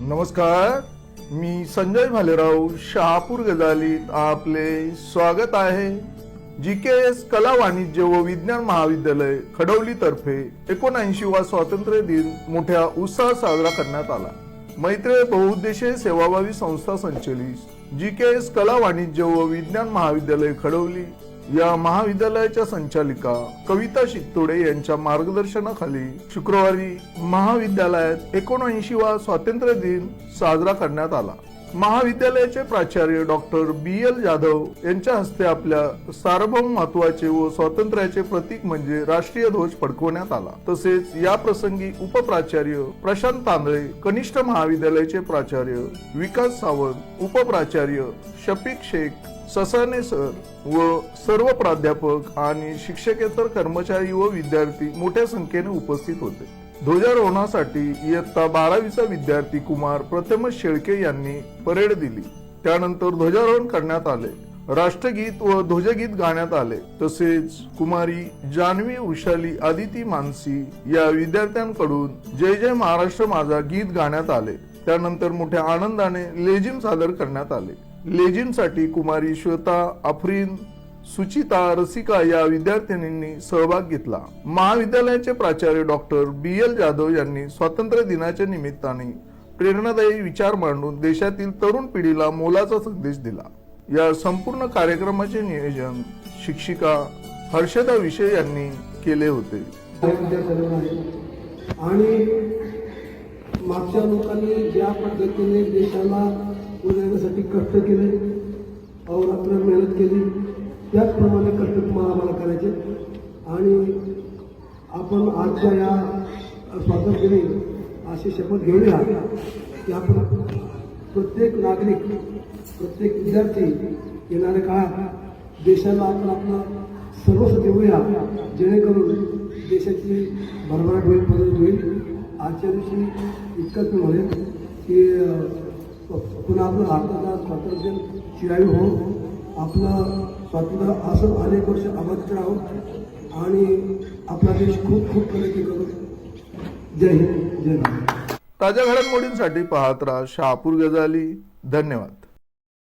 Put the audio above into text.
नमस्कार, मी संजय भालेराव शहापूर गजालीत आपले स्वागत आहे। जीकेएस कला वाणिज्य व विज्ञान महाविद्यालय खडवली तर्फे 79वा स्वातंत्र्य दिन मोठ्या उत्साहात साजरा करण्यात आला। मैत्री बहुउद्देशीय सेवाभावी संस्था संचलित जीकेएस कला वाणिज्य व विज्ञान महाविद्यालय खडवली या महाविद्यालयाच्या संचालिका कविता शितोडे यांच्या मार्गदर्शनाखाली शुक्रवारी महाविद्यालयात 79वा स्वातंत्र्य दिन साजरा करण्यात आला। महाविद्यालयाचे प्राचार्य डॉक्टर BL जाधव यांच्या हस्ते आपल्या सार्वभौमत्वाचे व स्वातंत्र्याचे प्रतीक म्हणजे राष्ट्रीय ध्वज फडकवण्यात आला। तसेच या प्रसंगी उपप्राचार्य प्रशांत तांदळे, कनिष्ठ महाविद्यालयाचे प्राचार्य विकास सावंत, उपप्राचार्य शफीक शेख, ससाने सर व सर्व प्राध्यापक आणि शिक्षकेतर कर्मचारी व विद्यार्थी मोठ्या संख्येने उपस्थित होते। ध्वजारोहणासाठी इयत्ता 12वीचा विद्यार्थी कुमार प्रथमेश शेळके यांनी परेड दिली। त्यानंतर ध्वजारोहण करण्यात आले, राष्ट्रगीत व ध्वजगीत गाण्यात आले। तसेच कुमारी जान्हवी उशाली आदिती मानसी या विद्यार्थ्यांकडून जय जय महाराष्ट्र माझा गीत गाण्यात आले। त्यानंतर मोठ्या आनंदाने लेझिम सादर करण्यात आले। लेझिमसाठी कुमारी श्वेता, आफरीन, सुचिता, रसिका या विद्यार्थिनींनी सहभाग घेतला। महाविद्यालयाचे प्राचार्य डॉक्टर BL जाधव यांनी स्वातंत्र्य दिनाच्या निमित्ताने प्रेरणादायी विचार मांडून देशातील तरुण पिढीला मोलाचा संदेश दिला। या संपूर्ण कार्यक्रमाचे नियोजन शिक्षिका हर्षदा विषय यांनी केले होते। आणि मागच्या लोकांनी ज्या पद्धतीने देशाला उन्नतीसाठी कष्ट केले, अहोरात्र मेहनत केली, त्याचप्रमाणे कष्ट तुम्हाला आम्हाला करायचे। आणि आपण आजच्या या स्वातंत्र्य दिनी अशी शपथ घेऊया की आपण प्रत्येक नागरिक, प्रत्येक विद्यार्थी येणाऱ्या काळात देशाला आपण आपला सर्वस्व देऊया, जेणेकरून देशाची भरभराट होईल, मदत होईल। आजच्या दिवशी इतकंच मी म्हणेन की पुन्हा आपलं भारताचा स्वातंत्र्य चिरायू हो, आपलं स्वातंत्र्य असं अनेक वर्ष अबाधित राहून आणि आपला देश खूप खूप प्रगती करू। जय हिंद, जय भारत। ताज्या घडामोडींसाठी पाहत राहा शहापूर गजाली। धन्यवाद।